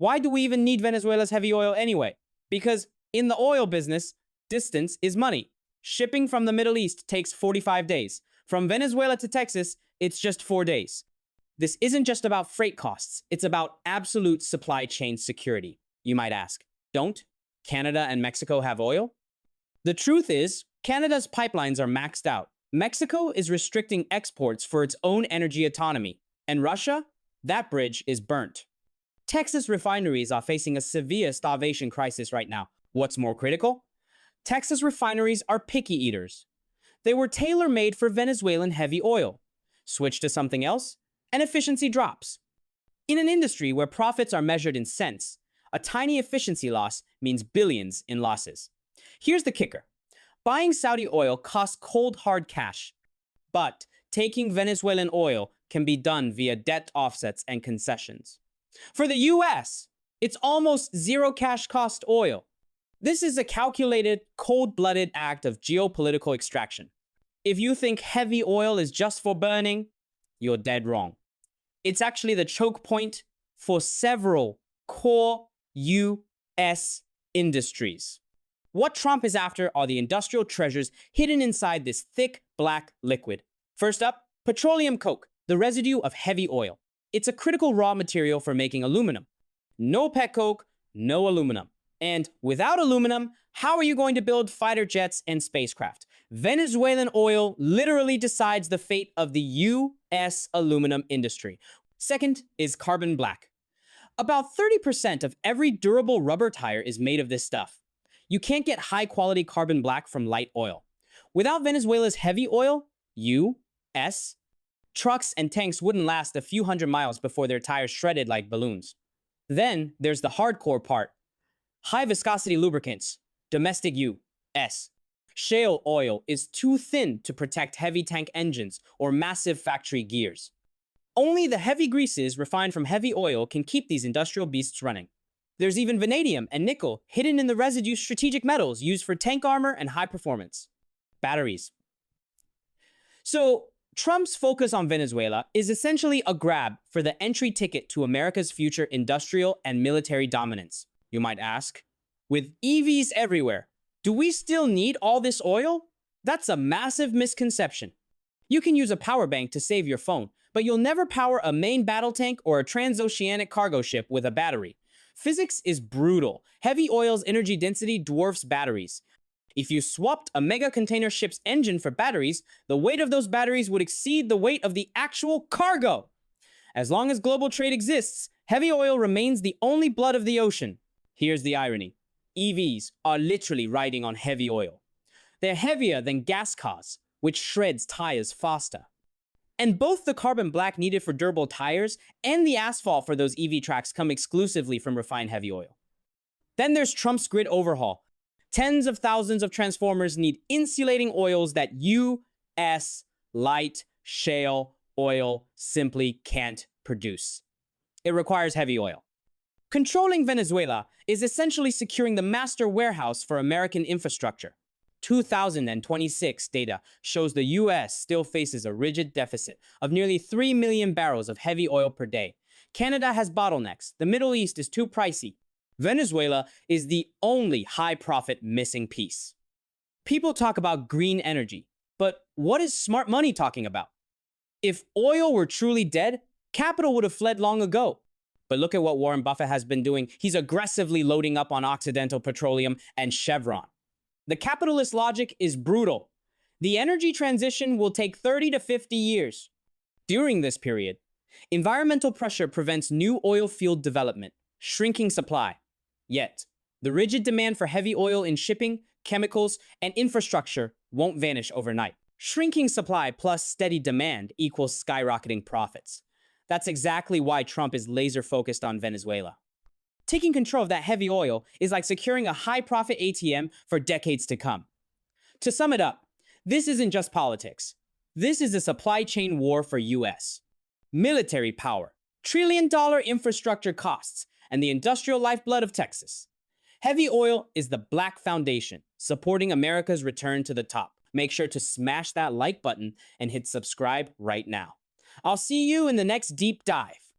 Why do we even need Venezuela's heavy oil anyway? Because in the oil business, distance is money. Shipping from the Middle East takes 45 days. From Venezuela to Texas, it's just 4 days. This isn't just about freight costs, it's about absolute supply chain security. You might ask, don't Canada and Mexico have oil? The truth is, Canada's pipelines are maxed out. Mexico is restricting exports for its own energy autonomy. And Russia? That bridge is burnt. Texas refineries are facing a severe starvation crisis right now. What's more critical? Texas refineries are picky eaters. They were tailor-made for Venezuelan heavy oil. Switch to something else, and efficiency drops. In an industry where profits are measured in cents, a tiny efficiency loss means billions in losses. Here's the kicker. Buying Saudi oil costs cold hard cash, but taking Venezuelan oil can be done via debt offsets and concessions. For the US, it's almost zero cash cost oil. This is a calculated, cold-blooded act of geopolitical extraction. If you think heavy oil is just for burning, you're dead wrong. It's actually the choke point for several core US industries. What Trump is after are the industrial treasures hidden inside this thick, black liquid. First up, petroleum coke, the residue of heavy oil. It's a critical raw material for making aluminum. No petcoke, no aluminum. And without aluminum, how are you going to build fighter jets and spacecraft? Venezuelan oil literally decides the fate of the US aluminum industry. Second is carbon black. About 30% of every durable rubber tire is made of this stuff. You can't get high-quality carbon black from light oil. Without Venezuela's heavy oil, US, trucks and tanks wouldn't last a few hundred miles before their tires shredded like balloons. Then there's the hardcore part. High-viscosity lubricants, domestic US. Shale oil is too thin to protect heavy tank engines or massive factory gears. Only the heavy greases refined from heavy oil can keep these industrial beasts running. There's even vanadium and nickel hidden in the residue strategic metals used for tank armor and high performance. Batteries. So, Trump's focus on Venezuela is essentially a grab for the entry ticket to America's future industrial and military dominance. You might ask, with EVs everywhere, do we still need all this oil? That's a massive misconception. You can use a power bank to save your phone, but you'll never power a main battle tank or a transoceanic cargo ship with a battery. Physics is brutal. Heavy oil's energy density dwarfs batteries. If you swapped a mega container ship's engine for batteries, the weight of those batteries would exceed the weight of the actual cargo. As long as global trade exists, heavy oil remains the only blood of the ocean. Here's the irony. EVs are literally riding on heavy oil. They're heavier than gas cars, which shreds tires faster. And both the carbon black needed for durable tires and the asphalt for those EV tracks come exclusively from refined heavy oil. Then there's Trump's grid overhaul. Tens of thousands of transformers need insulating oils that US light shale oil simply can't produce. It requires heavy oil. Controlling Venezuela is essentially securing the master warehouse for American infrastructure. 2026 data shows the US still faces a rigid deficit of nearly 3 million barrels of heavy oil per day. Canada has bottlenecks. The Middle East is too pricey. Venezuela is the only high-profit missing piece. People talk about green energy, but what is smart money talking about? If oil were truly dead, capital would have fled long ago. But look at what Warren Buffett has been doing. He's aggressively loading up on Occidental Petroleum and Chevron. The capitalist logic is brutal. The energy transition will take 30 to 50 years. During this period, environmental pressure prevents new oil field development, shrinking supply. Yet, the rigid demand for heavy oil in shipping, chemicals, and infrastructure won't vanish overnight. Shrinking supply plus steady demand equals skyrocketing profits. That's exactly why Trump is laser-focused on Venezuela. Taking control of that heavy oil is like securing a high-profit ATM for decades to come. To sum it up, this isn't just politics. This is a supply chain war for US. Military power, trillion-dollar infrastructure costs, and the industrial lifeblood of Texas. Heavy oil is the black foundation, supporting America's return to the top. Make sure to smash that like button and hit subscribe right now. I'll see you in the next deep dive.